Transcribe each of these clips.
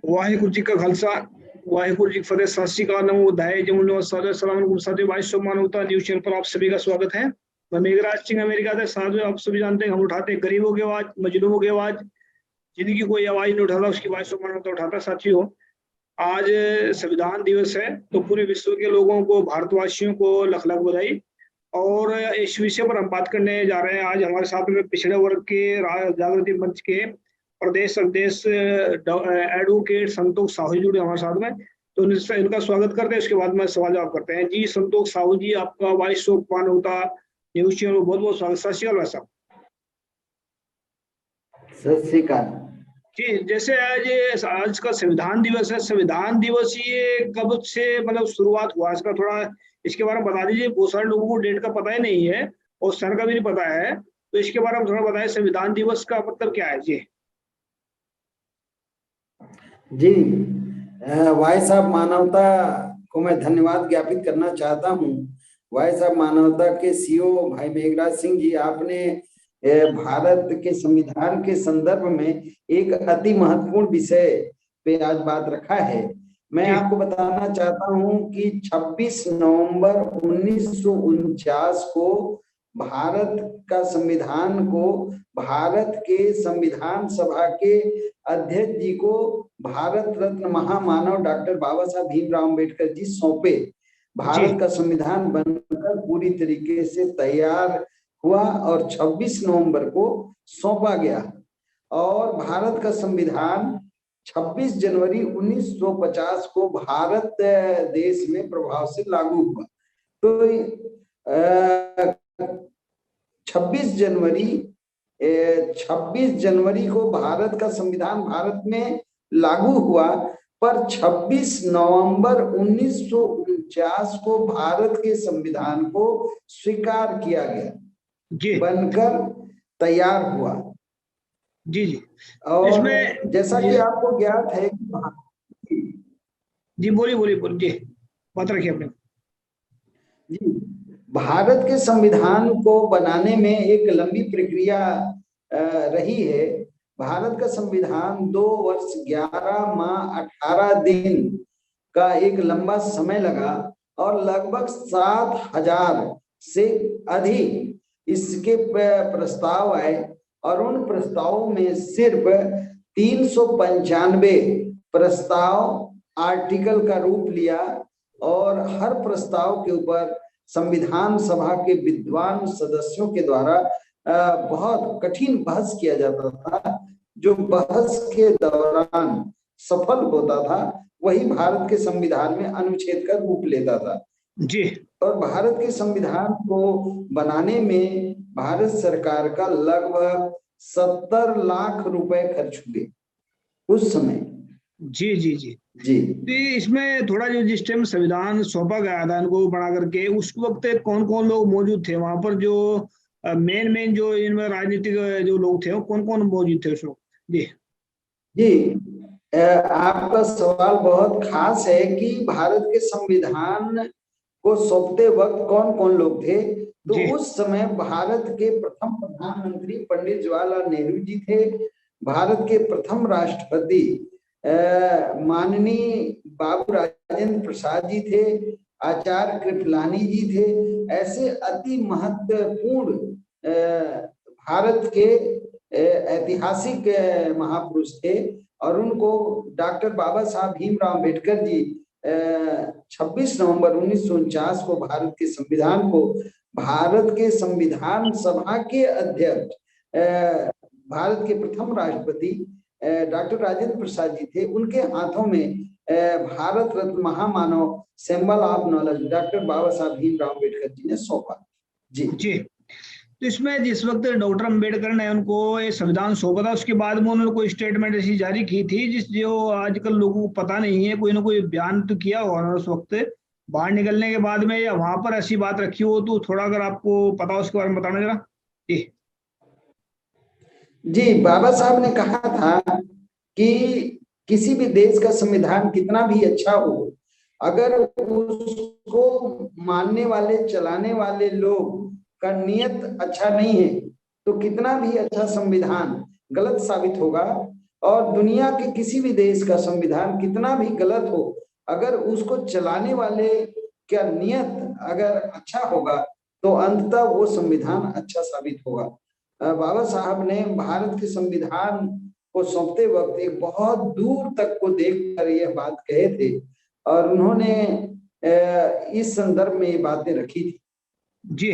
वाहिगुरु जी का खालसा वाहिगुरु जी की फतेह। सत श्री अकाल, नमो बुद्धाय, जय मुनि सलाम अलैकुम साथियों। भाई शुभ मानवता न्यूज चैनल पर आप सभी का स्वागत है। मैं मेघराज सिंह अमेरिका से। साथियों, आप सभी जानते हैं हम उठाते हैं गरीबों की आवाज, मजलूमों की आवाज। जिनकी कोई आवाज नहीं उठाता उसकी आवाज शुभ मानवता उठाता है। साथियों, आज संविधान दिवस है, तो पूरे विश्व के लोगों को, भारतवासियों को लख लख बधाई। और इस विषय पर हम बात करने जा रहे हैं। आज हमारे साथ में पिछड़े वर्ग के जागृति मंच के प्रदेश अध्यक्ष एडवोकेट संतोष साहू जी जुड़े हमारे साथ में। तो इनका स्वागत करते हैं, उसके बाद में सवाल जवाब करते हैं। जी संतोष साहू जी, आपका वॉइस ऑफ मानवता न्यूज चैनल में बहुत बहुत स्वागत। सत श्री अकाल साहब। सत श्री अकाल जी, जैसे आज का संविधान दिवस है, संविधान दिवस ये कब से मतलब शुरुआत हुआ इसका, थोड़ा इसके बारे में बता दीजिए। बहुत सारे लोगों को डेट का पता ही नहीं है और सन का भी नहीं पता है, तो इसके बारे में थोड़ा बताएं। संविधान दिवस का मतलब क्या है? जी जी। वॉइस ऑफ मानवता को मैं धन्यवाद ज्ञापित करना चाहता हूँ। वॉइस ऑफ मानवता के सीईओ भाई मेघराज सिंह जी, आपने भारत के संविधान के संदर्भ में एक अति महत्वपूर्ण विषय पे आज बात रखा है। मैं आपको बताना चाहता हूँ कि 26 नवंबर 1949 को भारत का संविधान को भारत के संविधान सभा के अध्यक्ष जी को भारत रत्न महामानव डॉक्टर बाबा साहब भीमराव अम्बेडकर जी सौंपे। भारत का संविधान बनकर पूरी तरीके से तैयार हुआ और 26 नवंबर को सौंपा गया। और भारत का संविधान 26 जनवरी 1950 को भारत देश में प्रभाव से लागू हुआ। तो 26 जनवरी को भारत का संविधान भारत में लागू हुआ, पर 26 नवंबर 1949 को भारत के संविधान को स्वीकार किया गया, बनकर तैयार हुआ। जी जी। और इसमें जैसा कि आपको ज्ञात है जी बोलिए बोलिए बोलिए जी, बात रखिए अपने। जी, भारत के संविधान को बनाने में एक लंबी प्रक्रिया रही है। भारत का संविधान 2 वर्ष 11 माह 18 दिन का एक लंबा समय लगा और लगभग 7,000 से अधिक इसके प्रस्ताव आए और उन प्रस्तावों में सिर्फ 395 प्रस्ताव आर्टिकल का रूप लिया और हर प्रस्ताव के ऊपर संविधान सभा के विद्वान सदस्यों के द्वारा बहुत कठिन बहस किया जाता था। जो बहस के दौरान सफल होता था वही भारत के संविधान में अनुच्छेद का रूप लेता था। जी। और भारत के संविधान को बनाने में भारत सरकार का लगभग 70 लाख रुपए खर्च हुए उस समय। जी जी जी जी। इसमें थोड़ा जो जिस टाइम संविधान सौंपा गया था इनको बना करके, उस वक्त कौन कौन लोग मौजूद थे वहां पर? जो मेन जो इनमें राजनीतिक जो लोग थे वो कौन कौन मौजूद थे उस वक्त? जी जी, आपका सवाल बहुत खास है कि भारत के संविधान को सौंपते वक्त कौन कौन लोग थे। तो उस समय भारत के प्रथम प्रधानमंत्री पंडित जवाहरलाल नेहरू जी थे। भारत के प्रथम राष्ट्रपति माननीय बाबू राजेंद्र प्रसाद जी थे। आचार्य कृपलानी जी थे। ऐसे अति महत्वपूर्ण भारत के ऐतिहासिक महापुरुष थे और उनको डॉक्टर बाबा साहब भीमराव अम्बेडकर जी 26 नवंबर 1949 को भारत के संविधान को भारत के संविधान सभा के अध्यक्ष भारत के प्रथम राष्ट्रपति डॉक्टर राजेंद्र प्रसाद जी थे, उनके हाथों में भारत रत्न महामानव सिंबल ऑफ नॉलेज डॉक्टर बाबा साहब भीमराव अम्बेडकर जी ने सौंपा। जी जी। तो इसमें जिस वक्त डॉक्टर अम्बेडकर ने उनको ये संविधान सौंपा था, उसके बाद में उन्होंने कोई स्टेटमेंट ऐसी जारी की थी जिस जो आजकल लोगों को पता नहीं है? कोई ना कोई बयान तो किया होगा उस वक्त बाहर निकलने के बाद में, या वहां पर ऐसी बात रखी हो तो थोड़ा अगर आपको पता हो उसके बारे में बताना जरा। जी जी, बाबा साहब ने कहा था कि किसी भी देश का संविधान कितना भी अच्छा हो, अगर उसको मानने वाले चलाने वाले लोग का नियत अच्छा नहीं है तो कितना भी अच्छा संविधान गलत साबित होगा। और दुनिया के किसी भी देश का संविधान कितना भी गलत हो, अगर उसको चलाने वाले का नियत अगर अच्छा होगा तो अंततः वो संविधान अच्छा साबित होगा। बाबा साहब ने भारत के संविधान को सौंपते वक्त एक बहुत दूर तक को देखकर यह बात कहे थे और उन्होंने इस संदर्भ में ये बातें रखी थी। जी,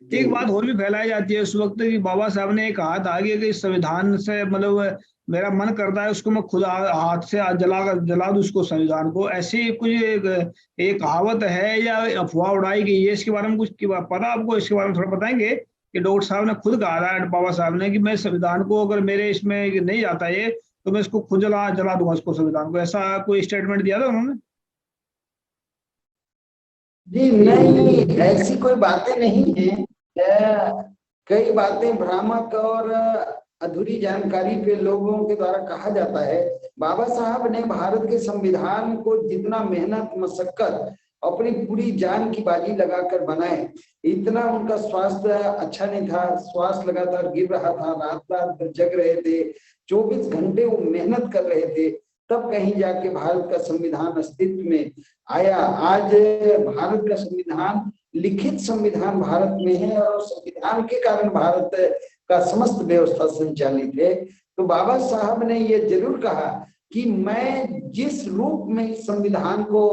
एक बात और भी फैलाई जाती है उस वक्त कि बाबा साहब ने कहा था कि संविधान से मतलब मेरा मन करता है उसको मैं खुद हाथ से जला दूं उसको, संविधान को। ऐसी कुछ एक कहावत है या अफवाह उड़ाई गई है, इसके बारे में कुछ पता आपको? इसके बारे में थोड़ा बताएंगे कि डॉक्टर साहब ने खुद कहा था, बाबा साहब ने, कि मैं संविधान को अगर मेरे इसमें नहीं जाता ये तो मैं इसको खुद जला दूंगा इसको, संविधान को। ऐसा कोई स्टेटमेंट दिया था उन्होंने? जी नहीं, ऐसी कोई बातें नहीं है। कई बातें भ्रामक और अधूरी जानकारी पे लोगों के द्वारा कहा जाता है। बाबा साहब ने भारत के संविधान को जितना मेहनत मशक्कत अपनी पूरी जान की बाजी लगाकर बनाए, इतना उनका स्वास्थ्य अच्छा नहीं था, श्वास लगातार गिर रहा था, रात रात जग रहे थे, 24 घंटे वो मेहनत कर रहे थे, तब कहीं जाके भारत का संविधान अस्तित्व में आया। आज भारत का संविधान, लिखित संविधान भारत में है और संविधान के कारण भारत का समस्त व्यवस्था संचालित है। तो बाबा साहब ने ये जरूर कहा कि मैं जिस रूप में इस संविधान को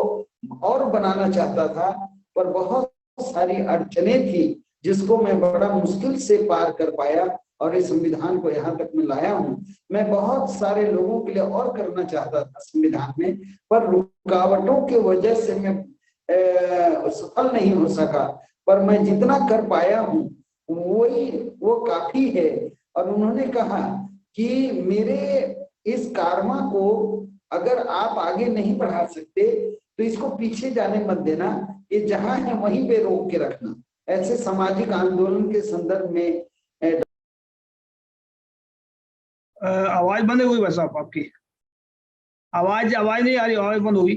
और बनाना चाहता था, पर बहुत सारी अड़चनें थी जिसको मैं बड़ा मुश्किल से पार कर पाया और इस संविधान को यहाँ तक मैं लाया हूँ। मैं बहुत सारे लोगों के लिए और करना चाहता था संविधान में, पर रुकावटों की वजह से मैं सफल नहीं हो सका, पर मैं जितना कर पाया हूँ वो काफी है। और उन्होंने कहा कि मेरे इस कार्मा को अगर आप आगे नहीं बढ़ा सकते तो इसको पीछे जाने मत देना, ये जहां है वहीं पे रोक के रखना। ऐसे सामाजिक आंदोलन के संदर्भ में आवाज बंद हुई बस आपकी आवाज नहीं आ रही, आवाज बंद होगी।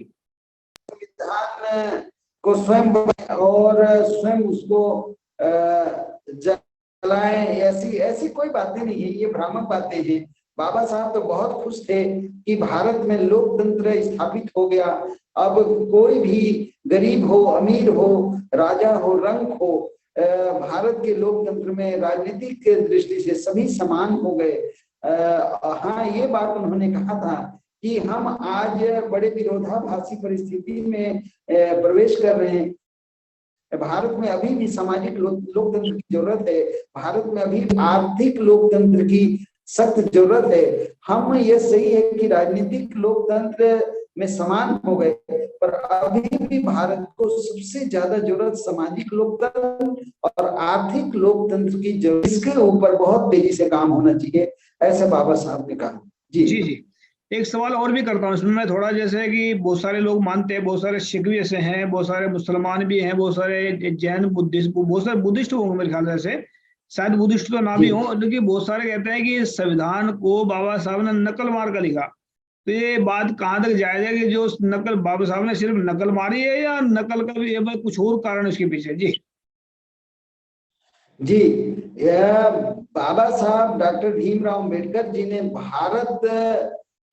संविधान को स्वयं और स्वयं उसको जलाएं, ऐसी कोई बातें नहीं है, ये भ्रामक बातें हैं। बाबा साहब तो बहुत खुश थे कि भारत में लोकतंत्र स्थापित हो गया। अब कोई भी गरीब हो, अमीर हो, राजा हो, रंक हो, भारत के लोकतंत्र में राजनीतिक के दृष्टि से सभी समान हो गए। हाँ, ये बात उन्होंने कहा था कि हम आज बड़े विरोधाभासी परिस्थिति में प्रवेश कर रहे हैं। भारत में अभी भी सामाजिक लोकतंत्र की जरूरत है, भारत में अभी आर्थिक लोकतंत्र की सख्त जरूरत है। हम ये सही है कि राजनीतिक लोकतंत्र में समान हो गए, पर अभी भी भारत को सबसे ज्यादा जरूरत सामाजिक लोकतंत्र और आर्थिक लोकतंत्र की जरूरत, इसके ऊपर बहुत तेजी से काम होना चाहिए, ऐसे बाबा साहब ने कहा। जी जी, एक सवाल और भी करता हूँ इसमें मैं थोड़ा, जैसे कि बहुत सारे लोग मानते हैं, बहुत सारे सिख भी ऐसे हैं, बहुत सारे मुसलमान भी हैं, बहुत सारे जैन बुद्धिस्ट, बहुत सारे बुद्धिस्ट होंगे मेरे ख्याल से, शायद बुद्धिस्ट तो ना भी हो, लेकिन बहुत सारे कहते हैं कि संविधान को बाबा साहब ने नकल मार कर लिखा। तो ये बात कहाँ तक जायज है कि जो नकल बाबा साहब ने सिर्फ नकल मारी है, या नकल का भी कुछ और कारण उसके पीछे? जी जी, बाबा साहब डॉक्टर भीमराव अम्बेडकर जी ने भारत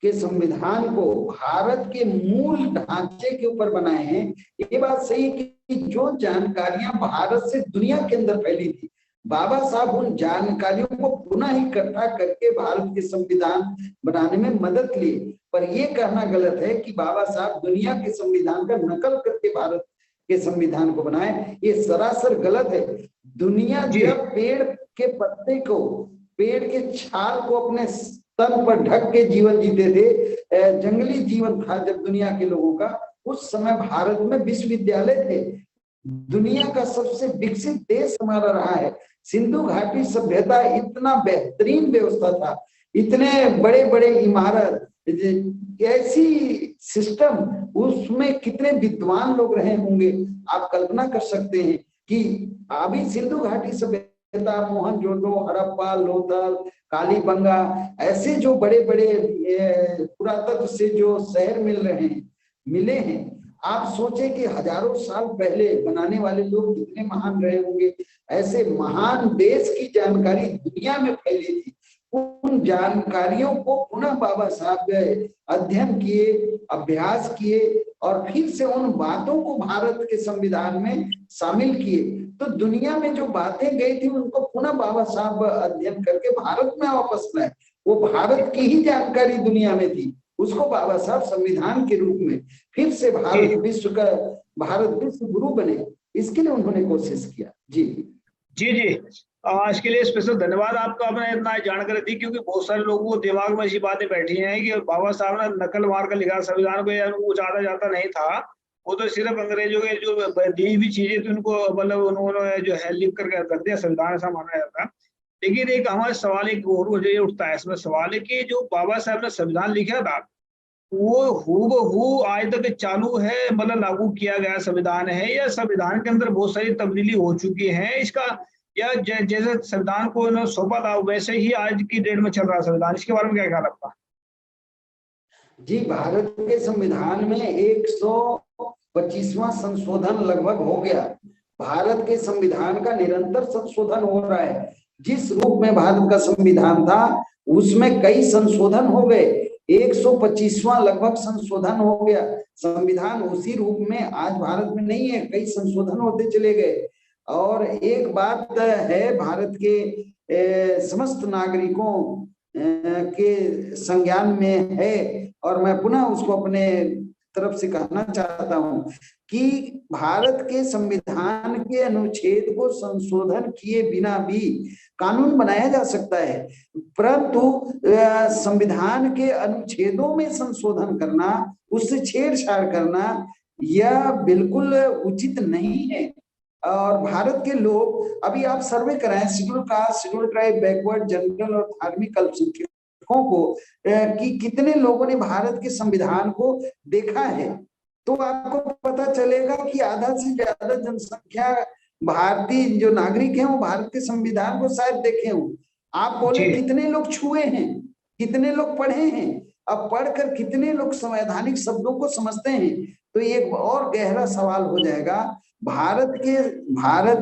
के संविधान को भारत के मूल ढांचे के ऊपर बनाए हैं। ये बात सही है कि जो जानकारियां भारत से दुनिया के अंदर फैली थी, बाबा साहब उन जानकारियों को पुनः इकट्ठा करके भारत के संविधान बनाने में मदद ली। पर यह कहना गलत है कि बाबा साहब दुनिया के संविधान का नकल करके भारत के संविधान को बनाए, ये सरासर गलत है। दुनिया जब पेड़ के पत्ते को, पेड़ के छाल को अपने तन पर ढक के जीवन जीते थे, जंगली जीवन था जब दुनिया के लोगों का, उस समय भारत में विश्वविद्यालय थे। दुनिया का सबसे विकसित देश हमारा रहा है। सिंधु घाटी सभ्यता इतना बेहतरीन व्यवस्था था, इतने बड़े बड़े इमारत, ऐसी सिस्टम, उसमें कितने विद्वान लोग रहे होंगे। आप कल्पना कर सकते हैं कि अभी सिंधु घाटी सभ्यता, मोहनजोदड़ो, हड़प्पा, लोथल, कालीबंगा, ऐसे जो बड़े बड़े पुरातत्व से जो शहर मिले हैं, आप सोचे कि हजारों साल पहले बनाने वाले लोग कितने महान रहे होंगे। ऐसे महान देश की जानकारी दुनिया में फैली थी, उन जानकारियों को पुनः बाबा साहब अध्ययन किए, अभ्यास किए और फिर से उन बातों को भारत के संविधान में शामिल किए। तो दुनिया में जो बातें गई थी उनको पुनः बाबा साहब अध्ययन करके भारत में वापस लाए। वो भारत की ही जानकारी दुनिया में थी, उसको बाबा साहब संविधान के रूप में फिर से भारत विश्व गुरु बने, इसके लिए उन्होंने कोशिश किया। जी जी जी, इसके लिए स्पेशल धन्यवाद आपका, आपने इतना जानकारी दी, क्योंकि बहुत सारे लोगों को दिमाग में ऐसी बातें बैठी हैं कि बाबा साहब ने नकल मार कर लिखा संविधान को, या उनको ज्यादा जाता नहीं था, वो तो सिर्फ अंग्रेजों के जो दी हुई चीजें थी उनको मतलब उन्होंने जो है लिख करके कर दिया, संविधान ऐसा माना जाता। लेकिन एक हमारा सवाल एक और ये उठता है इसमें, सवाल है कि जो बाबा साहब ने संविधान लिखा था वो हूबहू आज तक चालू है, मतलब लागू किया गया संविधान है, या संविधान के अंदर बहुत सारी तब्दीली हो चुकी है इसका, या जैसे संविधान को इन्होंने सौंपा था वैसे ही आज की डेट में चल रहा है संविधान? इसके बारे में क्या ख्याल आपका? जी, भारत के संविधान में 125वां संशोधन लगभग हो गया। भारत के संविधान का निरंतर संशोधन हो रहा है। जिस रूप में भारत का संविधान था उसमें कई संशोधन हो गए, 125वां लगभग संशोधन हो गया। संविधान उसी रूप में आज भारत में नहीं है, कई संशोधन होते चले गए। और एक बात है, भारत के समस्त नागरिकों के संज्ञान में है, और मैं पुनः उसको अपने तरफ से कहना चाहता हूं कि भारत के संविधान के अनुच्छेद को संशोधन किए बिना भी कानून बनाया जा सकता है, परंतु संविधान के अनुच्छेदों में संशोधन करना, उससे छेड़छाड़ करना यह बिल्कुल उचित नहीं है। और भारत के लोग, अभी आप सर्वे कराएं schedule caste, schedule tribe, backward, general और धार्मिक अल्पसंख्यकों को कि कितने लोगों ने भारत के संविधान को देखा है, तो आपको पता चलेगा कि आधा से ज्यादा जनसंख्या भारतीय जो नागरिक हैं वो भारत के संविधान को शायद देखे हो। आप बोले कितने लोग छुए हैं, कितने लोग पढ़े हैं, अब पढ़कर कितने लोग संवैधानिक शब्दों को समझते हैं, तो एक और गहरा सवाल हो जाएगा। भारत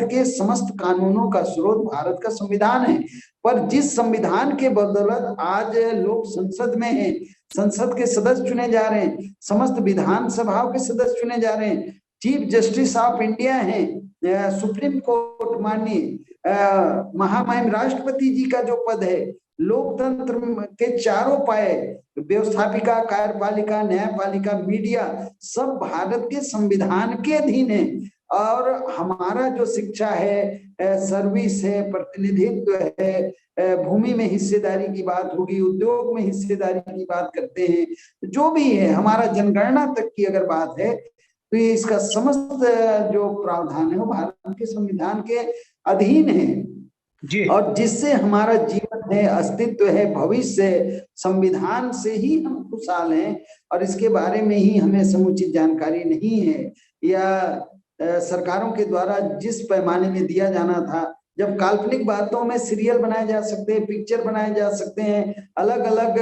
के समस्त कानूनों का स्रोत भारत का संविधान है, पर जिस संविधान के बदौलत आज लोग संसद में हैं, संसद के सदस्य चुने जा रहे हैं, समस्त विधानसभाओं के सदस्य चुने जा रहे हैं, चीफ जस्टिस ऑफ इंडिया हैं, सुप्रीम कोर्ट माननीय महामहिम राष्ट्रपति जी का जो पद है, लोकतंत्र के चारों पाए, व्यवस्थापिका, कार्यपालिका, न्यायपालिका, मीडिया, सब भारत के संविधान के अधीन है। और हमारा जो शिक्षा है, सर्विस है, प्रतिनिधित्व है, भूमि में हिस्सेदारी की बात होगी, उद्योग में हिस्सेदारी की बात करते हैं, जो भी है, हमारा जनगणना तक की अगर बात है, तो इसका समस्त जो प्रावधान है वो भारत के संविधान के अधीन है जी। और जिससे हमारा जीवन है, अस्तित्व है, भविष्य है, संविधान से ही हम खुशहाल हैं, और इसके बारे में ही हमें समुचित जानकारी नहीं है, या सरकारों के द्वारा जिस पैमाने में दिया जाना था, जब काल्पनिक बातों में सीरियल बनाए जा सकते हैं, पिक्चर बनाए जा सकते हैं, अलग अलग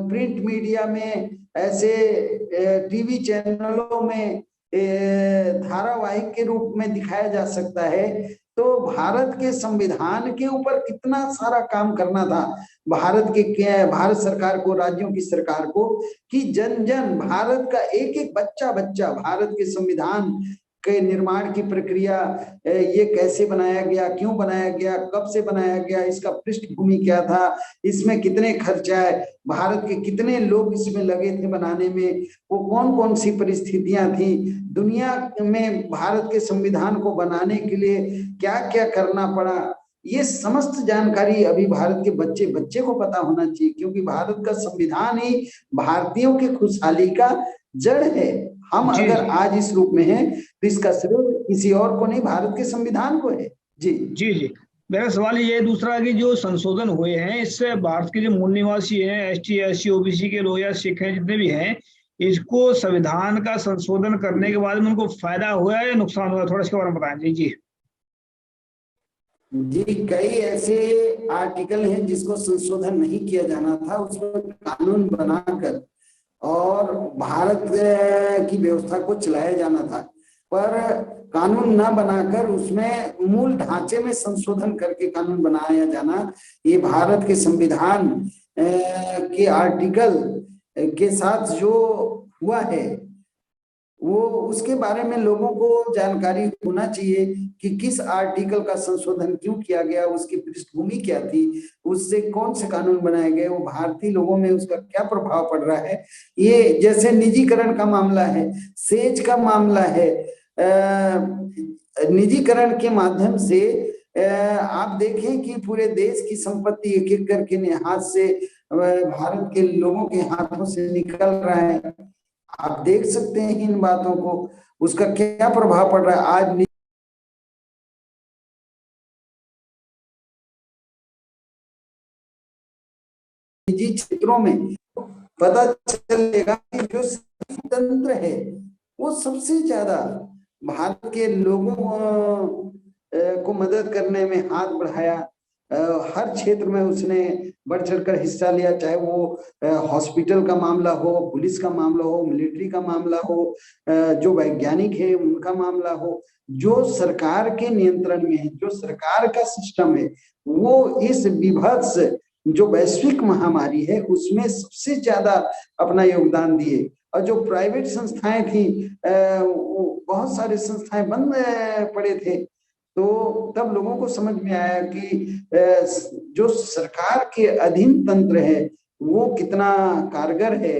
प्रिंट मीडिया में, ऐसे टीवी चैनलों में धारावाहिक के रूप में दिखाया जा सकता है, तो भारत के संविधान के ऊपर कितना सारा काम करना था भारत सरकार को, राज्यों की सरकार को, कि जन जन भारत का एक एक बच्चा भारत के संविधान के निर्माण की प्रक्रिया, ये कैसे बनाया गया, क्यों बनाया गया, कब से बनाया गया, इसका पृष्ठभूमि क्या था, इसमें कितने खर्चा है, भारत के कितने लोग इसमें लगे थे बनाने में, वो कौन कौन सी परिस्थितियां थी, दुनिया में भारत के संविधान को बनाने के लिए क्या क्या करना पड़ा, ये समस्त जानकारी अभी भारत के बच्चे को पता होना चाहिए, क्योंकि भारत का संविधान ही भारतीयों की खुशहाली का जड़ है। हम अगर आज इस रूप में हैं तो इसका श्रेय किसी और को नहीं, भारत के संविधान को है। जी जी जी, मेरा सवाल ये है दूसरा कि जो संशोधन हुए हैं, इससे भारत के जो मूल निवासी हैं, एसटी, एससी, ओबीसी के लोग या सिख हैं, जितने भी हैं, इसको संविधान का संशोधन करने के बाद में उनको फायदा हुआ है या नुकसान हुआ, थोड़ा इसके बारे में बताएं। जी जी, कई ऐसे आर्टिकल हैं जिसको संशोधन नहीं किया जाना था, उसको कानून बनाकर और भारत की व्यवस्था को चलाया जाना था, पर कानून ना बनाकर उसमें मूल ढांचे में संशोधन करके कानून बनाया जाना, ये भारत के संविधान के आर्टिकल के साथ जो हुआ है वो उसके बारे में लोगों को जानकारी होना चाहिए कि किस आर्टिकल का संशोधन क्यों किया गया, उसकी पृष्ठभूमि क्या थी, उससे कौन से कानून बनाए गए, वो भारतीय लोगों में उसका क्या प्रभाव पड़ रहा है। ये जैसे निजीकरण का मामला है, सेज का मामला है, निजीकरण के माध्यम से आप देखें कि पूरे देश की संपत्ति एक एक करके हाथ से भारत के लोगों के हाथों से निकल रहा है। आप देख सकते हैं इन बातों को, उसका क्या प्रभाव पड़ रहा है। आज निजी क्षेत्रों में पता चलेगा कि जो तंत्र है वो सबसे ज्यादा भारत के लोगों को मदद करने में हाथ बढ़ाया। हर क्षेत्र में उसने बढ़ चढ़कर हिस्सा लिया, चाहे वो हॉस्पिटल का मामला हो, पुलिस का मामला हो, मिलिट्री का मामला हो, जो वैज्ञानिक है उनका मामला हो, जो सरकार के नियंत्रण में है, जो सरकार का सिस्टम है, वो इस विभत्स जो वैश्विक महामारी है उसमें सबसे ज्यादा अपना योगदान दिए। और जो प्राइवेट संस्थाएं थी, बहुत सारे संस्थाएं बंद पड़े थे, तो तब लोगों को समझ में आया कि जो सरकार के अधीन तंत्र है वो कितना कारगर है,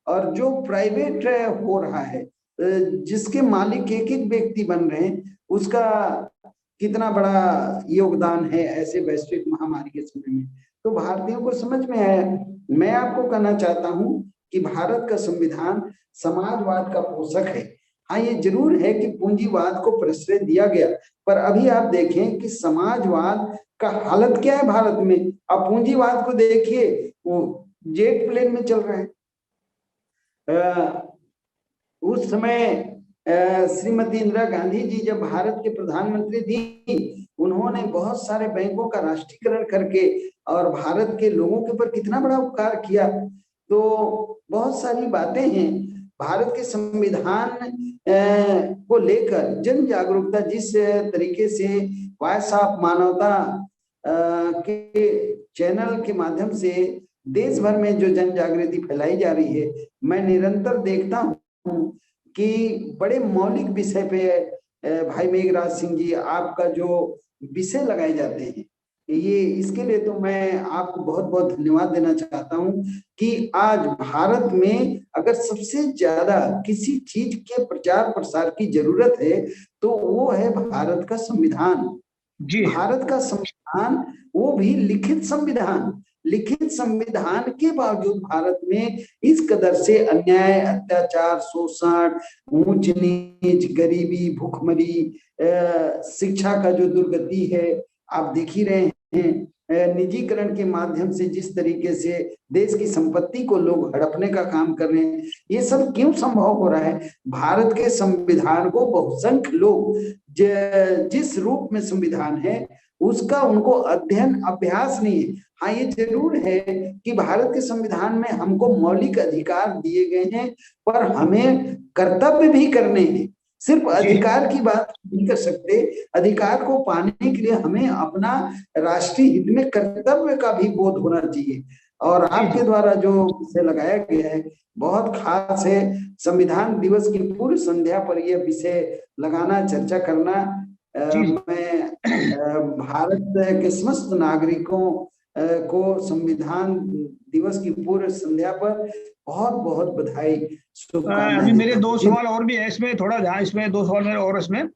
और जो प्राइवेट हो रहा है, जिसके मालिक एक एक व्यक्ति बन रहे हैं, उसका कितना बड़ा योगदान है ऐसे वैश्विक महामारी के समय में। तो भारतीयों को समझ में आया। मैं आपको कहना चाहता हूं कि भारत का संविधान समाजवाद का पोषक है। हाँ, ये जरूर है कि पूंजीवाद को प्रश्रय दिया गया, पर अभी आप देखें कि समाजवाद का हालत क्या है भारत में। अब पूंजीवाद को देखिए, वो जेट प्लेन में चल रहा है। उस समय श्रीमती इंदिरा गांधी जी जब भारत के प्रधानमंत्री थी, उन्होंने बहुत सारे बैंकों का राष्ट्रीयकरण करके और भारत के लोगों के ऊपर कितना बड़ा उपकार किया। तो बहुत सारी बातें हैं। भारत के संविधान को लेकर जन जागरूकता जिस तरीके से वॉइस ऑफ मानवता के चैनल के माध्यम से देश भर में जो जन जागृति फैलाई जा रही है, मैं निरंतर देखता हूँ कि बड़े मौलिक विषय पे भाई मेघराज सिंह जी आपका जो विषय लगाए जाते हैं, ये इसके लिए तो मैं आपको बहुत बहुत धन्यवाद देना चाहता हूं कि आज भारत में अगर सबसे ज्यादा किसी चीज के प्रचार प्रसार की जरूरत है तो वो है भारत का संविधान। भारत का संविधान, वो भी लिखित संविधान, लिखित संविधान के बावजूद भारत में इस कदर से अन्याय, अत्याचार, शोषण, ऊंच नीच, गरीबी, भूखमरी, शिक्षा का जो दुर्गति है आप देख ही रहे हैं। निजीकरण के माध्यम से जिस तरीके से देश की संपत्ति को लोग हड़पने का काम कर रहे हैं, ये सब क्यों संभव हो रहा है? भारत के संविधान को बहुसंख्य लोग जिस रूप में संविधान है उसका उनको अध्ययन अभ्यास नहीं है। हाँ, ये जरूर है कि भारत के संविधान में हमको मौलिक अधिकार दिए गए हैं, पर हमें कर्तव्य भी करने हैं। सिर्फ अधिकार की बात नहीं कर सकते, अधिकार को पाने के लिए हमें अपना राष्ट्रीय हित में कर्तव्य का भी बोध होना चाहिए। और आपके द्वारा जो विषय लगाया गया है बहुत खास है। संविधान दिवस की पूर्व संध्या पर यह विषय लगाना, चर्चा करना, मैं भारत के समस्त नागरिकों को संविधान दिवस की पूर्व संध्या पर बहुत बहुत बधाई, शुभकामनाएं। अभी मेरे दो सवाल और भी है इसमें, थोड़ा ध्यान, इसमें दो सवाल मेरे और इसमें,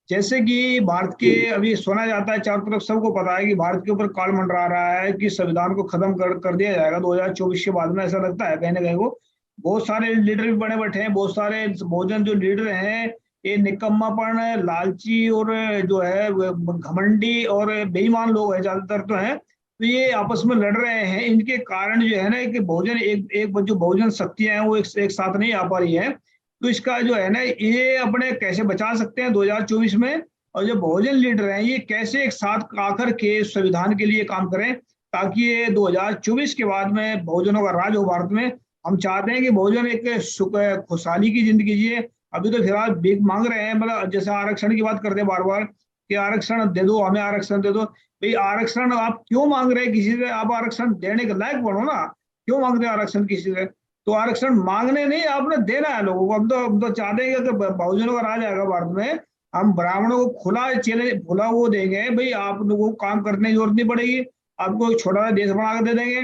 जैसे कि भारत के अभी सुना जाता है, चारों तरफ सबको पता है कि भारत के ऊपर काल मंडरा रहा है कि संविधान को खत्म कर दिया जाएगा 2024 के बाद में, ऐसा लगता है कहीं ना कहीं को। बहुत सारे लीडर भी बने बैठे हैं, बहुत सारे बहुजन जो लीडर हैं ये निकम्मापन, लालची और जो है घमंडी और बेईमान लोग हैं ज्यादातर तो हैं, तो ये आपस में लड़ रहे हैं। इनके कारण जो है ना कि बहुजन एक जो बहुजन शक्तियां हैं वो एक साथ नहीं आ पा रही है। तो इसका जो है ना ये अपने कैसे बचा सकते हैं 2024 में, और जो बहुजन लीडर हैं ये कैसे एक साथ आकर के संविधान के लिए काम करें ताकि ये 2024 के बाद में बहुजनों का राज हो भारत में। हम चाहते हैं कि बहुजन एक सुख खुशहाली की जिंदगी जिए, अभी तो फिलहाल भीख मांग रहे हैं, मतलब जैसे आरक्षण की बात करते हैं बार बार कि आरक्षण दे दो, हमें आरक्षण दे दो। भाई आरक्षण आप क्यों मांग रहे हैं किसी से? आप आरक्षण देने के लायक बनो ना, क्यों मांग रहे हैं आरक्षण किसी से? तो आरक्षण मांगने नहीं, आपने देना है लोगों को। हम तो चाहते हैं कि बहुजनों का राज आएगा भारत में, हम ब्राह्मणों को खुला चैलेंज, खुला वो देंगे, भाई आप लोगों को काम करने की जरूरत नहीं पड़ेगी, आपको एक छोटा सा देश बना के दे देंगे,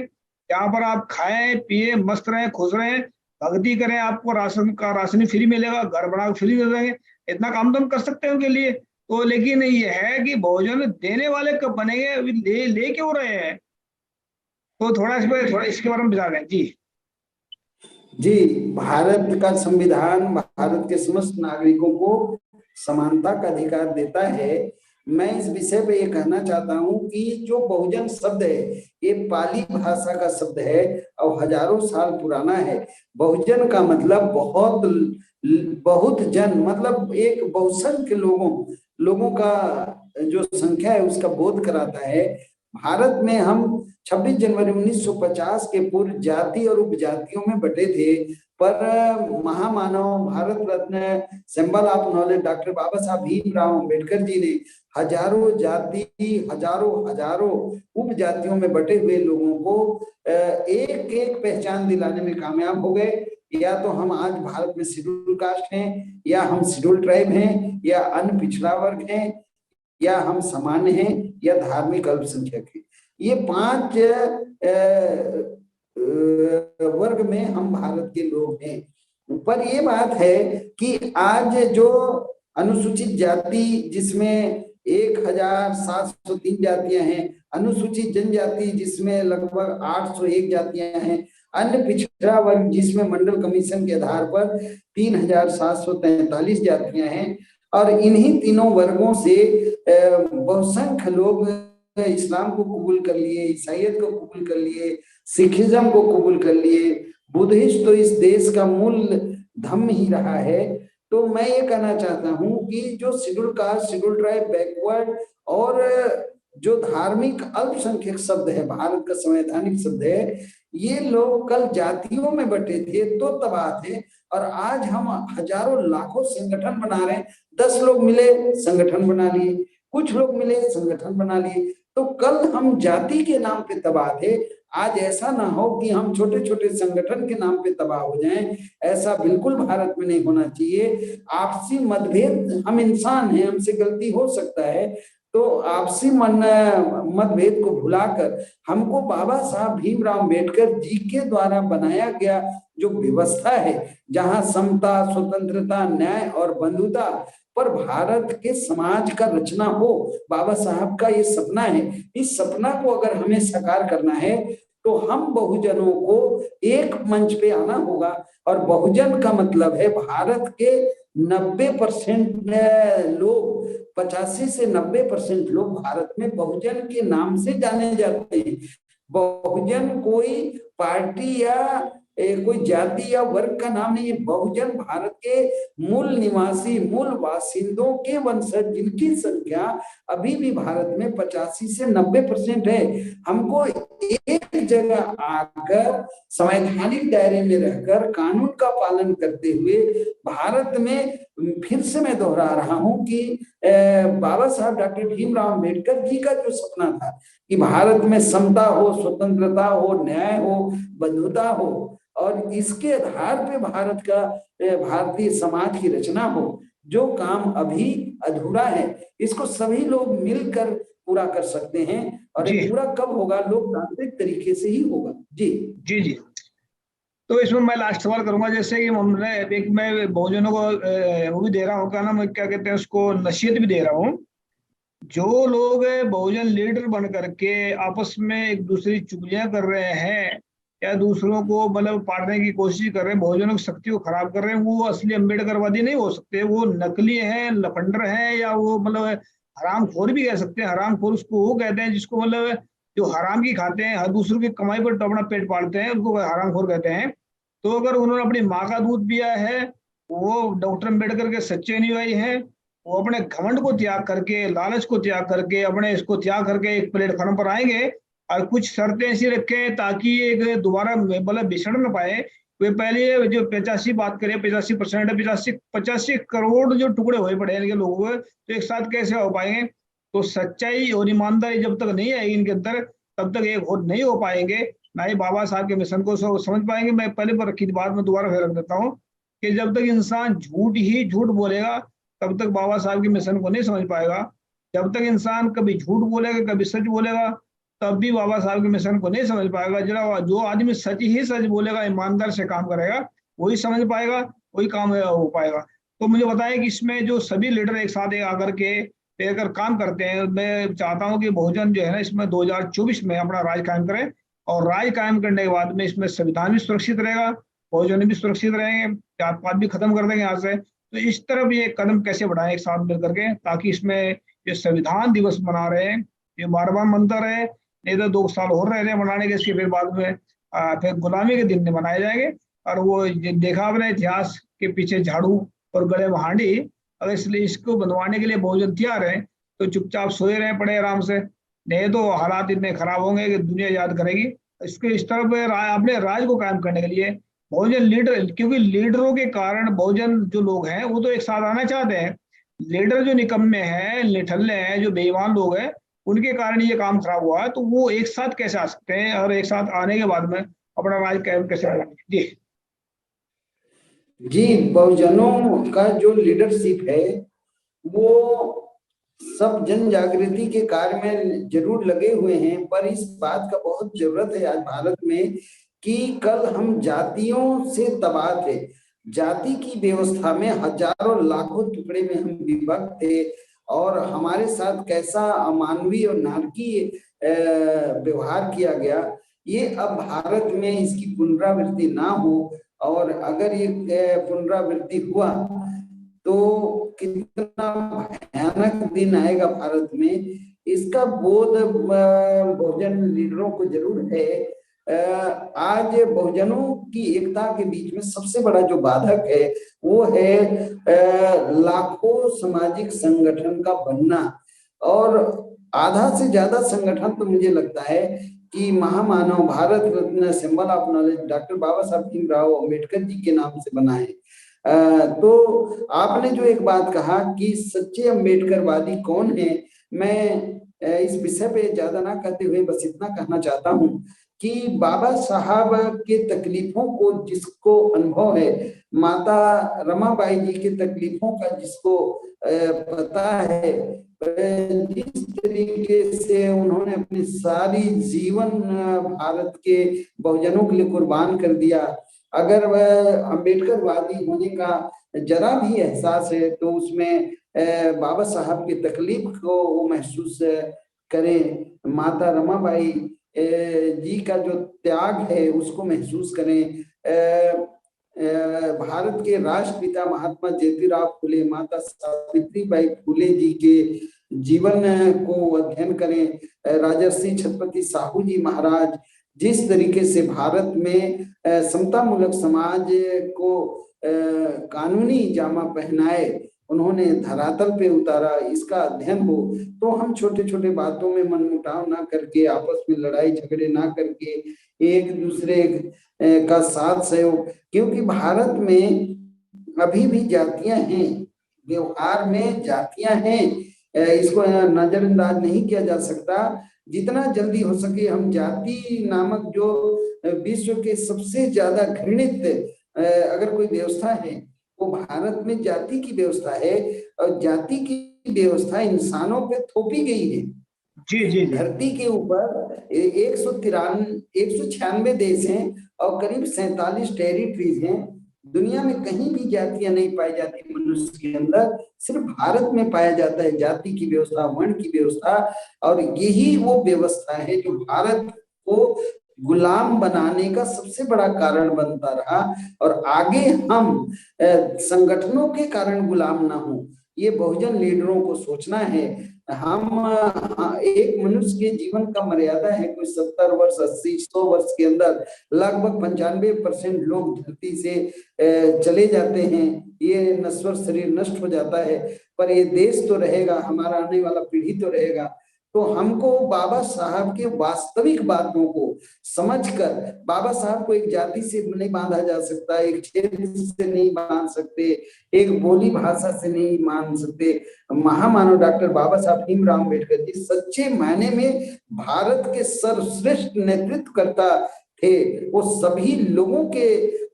यहाँ पर आप खाएं पिए मस्त रहें खुश रहें, भक्ति करें, आपको राशन का राशन फ्री मिलेगा, घर बना के फ्री दे देंगे। इतना काम तो हम कर सकते हैं उनके लिए। तो लेकिन ये है कि भोजन देने वाले कब बनेंगे, अभी ले क्यों रहे हैं? तो थोड़ा इसके बारे में बता दें जी। जी, भारत का संविधान भारत के समस्त नागरिकों को समानता का अधिकार देता है। मैं इस विषय पे ये कहना चाहता हूँ कि जो बहुजन शब्द है ये पाली भाषा का शब्द है और हजारों साल पुराना है। बहुजन का मतलब बहुत जन, मतलब एक बहुसंख्य लोगों का जो संख्या है उसका बोध कराता है। भारत में हम 26 जनवरी 1950 के पूर्व जाति और उपजातियों में बटे थे, पर महामानव Bharat Ratna symbol of knowledge doctor बाबा साहब भीमराव अंबेडकर जी ने हजारों जाति हजारों उपजातियों में बटे हुए लोगों को एक एक पहचान दिलाने में कामयाब हो गए। या तो हम आज भारत में शेड्यूल कास्ट हैं, या हम शेड्यूल ट्राइब हैं, या अन्य पिछड़ा वर्ग हैं, या हम सामान्य हैं, या धार्मिक अल्पसंख्यक हैं। ये 5 वर्ग में हम भारत के लोग हैं। पर ये बात है कि आज जो अनुसूचित जाति जिसमें 1703 जातियां हैं, अनुसूचित जनजाति जिसमें लगभग 801 जातियां हैं, अन्य पिछड़ा वर्ग जिसमें मंडल कमीशन के आधार पर 3743 जातियां हैं, और इन्हीं तीनों वर्गों से बहुसंख्य लोग इस्लाम को कबूल कर लिए, ईसाईयत को कबूल कर लिए, सिखिज्म को कबूल कर लिए। बुद्धिस्ट तो इस देश का मूल धर्म ही रहा है। तो मैं ये कहना चाहता हूँ कि जो schedule caste, schedule tribe, backward और जो धार्मिक अल्पसंख्यक शब्द है, भारत का संवैधानिक शब्द है, ये लोग कल जातियों में बटे थे तो तबाह थे, और आज हम हजारों लाखों संगठन बना रहे हैं। 10 लोग मिले संगठन बना लिए, कुछ लोग मिले संगठन बना लिए। तो कल हम जाति के नाम पे तबाह थे, आज ऐसा ना हो कि हम छोटे छोटे संगठन के नाम पे तबाह हो जाएं। ऐसा बिल्कुल भारत में नहीं होना चाहिए। आपसी मतभेद, हम इंसान हैं, हमसे गलती हो सकता है, तो आपसी मतभेद को भुलाकर हमको बाबा साहब भीमराव अंबेडकर जी के द्वारा बनाया गया जो व्यवस्था है, जहां समता, स्वतंत्रता, न्याय और बंधुता पर भारत के समाज का रचना हो, बाबा साहब का ये सपना है। इस सपना को अगर हमें साकार करना है तो हम बहुजनों को एक मंच पे आना होगा। और बहुजन का मतलब है भारत के 90% लोग, 85 से 90% लोग भारत में बहुजन के नाम से जाने जाते हैं। बहुजन कोई पार्टी या कोई जाति या वर्ग का नाम नहीं है। बहुजन भारत के मूल निवासी, मूल बासिंदों के वंशज, जिनकी संख्या अभी भी भारत में 85 से 90% है। हमको एक जगह आकर संवैधानिक दायरे में रहकर कानून का पालन करते हुए भारत में, फिर से मैं दोहरा रहा हूं कि बाबा साहब डॉक्टर भीमराव अंबेडकर जी का जो सपना था कि भारत में समता हो, स्वतंत्रता हो, न्याय हो, बंधुता हो, और इसके आधार पे भारत का, भारतीय समाज की रचना हो, जो काम अभी अधूरा है इसको सभी लोग मिलकर पूरा कर सकते हैं। और ये पूरा कब होगा? लोकतांत्रिक तरीके से ही होगा। जी जी जी। तो इसमें मैं लास्ट सवाल करूंगा, जैसे कि हमने एक, मैं बहुजनों को वो भी दे रहा हूँ, क्या नाम, क्या कहते हैं उसको, नसीहत भी दे रहा हूँ। जो लोग बहुजन लीडर बन करके आपस में एक दूसरी चुगलियां कर रहे हैं या दूसरों को मतलब पाटने की कोशिश कर रहे हैं, बहुजनों की शक्ति को खराब कर रहे हैं, वो असली अम्बेडकरवादी नहीं हो सकते। वो नकली हैं, लफंडर हैं, या वो मतलब हरामखोर भी कह सकते हैं। हरामखोर उसको वो कहते हैं जिसको मतलब जो हराम की खाते हैं, हर दूसरों की कमाई पर अपना पेट पालते हैं, उनको हरामखोर कहते हैं। तो अगर उन्होंने अपनी माँ का दूध पिया है, वो डॉक्टर अम्बेडकर के सच्चे अनुयायी हैं, वो अपने घमंड को त्याग करके, लालच को त्याग करके, अपने इसको त्याग करके एक प्लेटफॉर्म पर आएंगे और कुछ शर्तें ऐसी रखें ताकि एक दोबारा मतलब बिछड़ न पाए वे पहले जो 85 बात करें, 85% है, 85 करोड़ जो टुकड़े हुए पड़े हैं इनके लोगों के, तो एक साथ कैसे हो पाएंगे? तो सच्चाई और ईमानदारी जब तक नहीं आएगी इनके अंदर, तब तक एक वोट नहीं हो पाएंगे, ना ही बाबा साहब के मिशन को समझ पाएंगे। मैं पहले पर रखी थी बात, मैं दोबारा फिर रख देता हूँ कि जब तक इंसान झूठ ही झूठ बोलेगा, तब तक बाबा साहब के मिशन को नहीं समझ पाएगा। जब तक इंसान कभी झूठ बोलेगा, कभी सच बोलेगा, तब भी बाबा साहब के मिशन को नहीं समझ पाएगा। जरा जो आदमी सच ही सच बोलेगा, ईमानदार से काम करेगा, वही समझ पाएगा, वही काम हो पाएगा। तो मुझे बताएं कि इसमें जो सभी लीडर एक साथ आकर के अगर काम करते हैं, मैं चाहता हूं कि बहुजन जो है ना इसमें 2024 में अपना राज कायम करें, और राज कायम करने के बाद में इसमें संविधान भी सुरक्षित रहेगा, बहुजन भी सुरक्षित रहेंगे, जात पात भी खत्म कर देंगे यहाँ से। तो इस तरफ ये कदम कैसे बढ़ाएं एक साथ मिल करके, ताकि इसमें ये संविधान दिवस मना रहे हैं ये बार बार मनता रहे, नहीं तो 2 साल और रह रहे हैं मनाने के, इसके फिर बाद में फिर गुलामी के दिन मनाए जाएंगे। और वो देखा आपने इतिहास के पीछे झाड़ू और गले में हांडी, अगर इसलिए इसको बनवाने के लिए बहुजन तैयार है, तो चुपचाप सोए रहे पड़े आराम से, नहीं तो हालात इतने खराब होंगे कि दुनिया याद करेगी। इसके इस तरफ अपने राज को कायम करने के लिए बहुजन लीडर, क्योंकि लीडरों के कारण बहुजन जो लोग हैं वो तो एक साथ आना चाहते हैं, लीडर जो निकम्मे हैं, निठल्ले हैं, जो बेईमान लोग हैं, उनके कारण ये काम खराब हुआ है। तो वो एक साथ कैसे आ सकते हैं, और एक साथ आने के बाद में अपना राज कायम कैसे करेंगे? जी जी, बहुजनों का जो लीडरशिप है वो सब जन जागृति के कार्य में जरूर लगे हुए हैं, पर इस बात का बहुत जरूरत है आज भारत में कि कल हम जातियों से तबाह थे, जाति की व्यवस्था में हजारों लाखों टुकड़े में हम विभक्त थे, और हमारे साथ कैसा अमानवीय और नारकीय व्यवहार किया गया, ये अब भारत में इसकी पुनरावृत्ति ना हो। और अगर ये पुनरावृत्ति हुआ तो कितना भयानक दिन आएगा भारत में, इसका बोध बहुजन लीडरों को जरूर है। आज बहुजनों की एकता के बीच में सबसे बड़ा जो बाधक है वो है लाखों सामाजिक संगठन का बनना, और आधा से ज्यादा संगठन तो मुझे लगता है कि महामानव Bharat Ratna symbol of knowledge doctor बाबा साहब भीमराव अम्बेडकर जी के नाम से बना है। तो आपने जो एक बात कहा कि सच्चे अम्बेडकरवादी कौन है, मैं इस विषय पे ज्यादा ना कहते हुए बस इतना कहना चाहता हूँ कि बाबा साहब के तकलीफों को जिसको अनुभव है, माता रमाबाई जी के तकलीफों का जिसको पता है, जिस तरीके से उन्होंने अपनी सारी जीवन भारत के बहुजनों के लिए कुर्बान कर दिया, अगर वह अम्बेडकरवादी होने का जरा भी एहसास है तो उसमें बाबा साहब की तकलीफ को वो महसूस करें, माता रमाबाई जी का जो त्याग है उसको महसूस करें, भारत के राष्ट्रपिता महात्मा ज्योतिराव फुले, माता सावित्रीबाई फुले जी के जीवन को अध्ययन करें, राजर्षि छत्रपति साहू जी महाराज जिस तरीके से भारत में समता मूलक समाज को कानूनी जामा पहनाए, उन्होंने धरातल पे उतारा, इसका अध्ययन हो, तो हम छोटे छोटे बातों में मनमुटाव ना करके, आपस में लड़ाई झगड़े ना करके, एक दूसरे का साथ सहयोग, क्योंकि भारत में अभी भी जातियां हैं, व्यवहार में जातियां हैं, इसको नजरअंदाज नहीं किया जा सकता। जितना जल्दी हो सके हम जाति नामक जो विश्व के सबसे ज्यादा घृणित अगर कोई व्यवस्था है वो भारत में जाति की व्यवस्था है, और जाति की व्यवस्था इंसानों पे थोपी गई है। जी जी जी धरती के ऊपर 196 देश हैं और करीब 47 टेरिटरीज हैं। दुनिया में कहीं भी जातियां नहीं पाई जाती मनुष्य के अंदर, सिर्फ भारत में पाया जाता है जाति की व्यवस्था, वर्ण की व्यवस्था, और यही वो व्यवस्था है जो भारत को गुलाम बनाने का सबसे बड़ा कारण बनता रहा, और आगे हम संगठनों के कारण गुलाम ना हो, ये बहुजन लीडरों को सोचना है। हम एक मनुष्य के जीवन का मर्यादा है कोई 70 वर्ष, 80, 100 वर्ष के अंदर लगभग 95% लोग धरती से चले जाते हैं, ये नश्वर शरीर नष्ट हो जाता है, पर ये देश तो रहेगा, हमारा आने वाला पीढ़ी तो रहेगा। तो हमको बाबा साहब के वास्तविक बातों को समझकर, बाबा साहब को एक जाति से नहीं बांधा जा सकता, एक क्षेत्र से नहीं बांध सकते, एक बोली भाषा से नहीं मान सकते। महामानव डॉक्टर बाबा साहब भीमराव अम्बेडकर जी सच्चे मायने में भारत के सर्वश्रेष्ठ नेतृत्वकर्ता थे। वो सभी लोगों के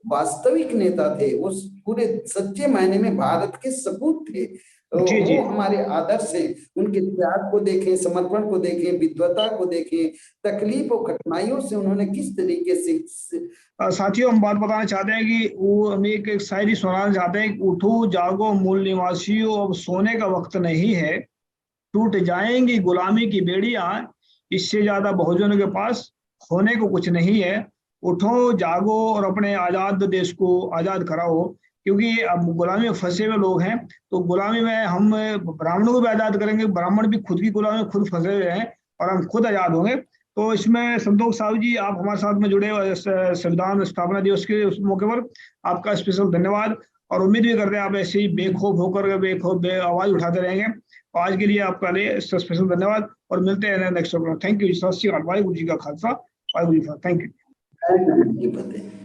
वास्तविक नेता थे, वो पूरे सच्चे मायने में भारत के सपूत थे। जी जी वो हमारे आदर्श हैं। उनके त्याग को देखें, समर्पण को देखें, विद्वता को देखें, तकलीफ और कठिनाइयों से उन्होंने किस तरीके से। साथियों, हम बात बताना चाहते हैं कि वो हम एक शायरी सुनाना चाहते हैं कि उठो जागो मूल निवासियों, अब सोने का वक्त नहीं है, टूट जाएंगी गुलामी की बेड़ियां, इससे ज्यादा बहुजनों के पास होने को कुछ नहीं है। उठो जागो और अपने आजाद देश को आजाद कराओ, क्योंकि अब गुलामी में फंसे हुए लोग हैं। तो गुलामी में हम ब्राह्मणों को भी आजाद करेंगे, ब्राह्मण भी खुद की गुलामी में खुद फंसे हुए हैं, और हम खुद आजाद होंगे। तो इसमें संतोष साहू जी, आप हमारे साथ में जुड़े संविधान स्थापना दिवस के उस मौके पर आपका स्पेशल धन्यवाद, और उम्मीद भी करते हैं आप ऐसे ही बेखौफ होकर बेखौफ आवाज उठाते रहेंगे। तो आज के लिए आपका लिए स्पेशल धन्यवाद, और मिलते हैं नेक्स्ट प्रोग्राम। Thank you. सत श्री अकाल। वाहिगुरू जी का खालसा, वाहिगुरू जी का फतेह। Thank you.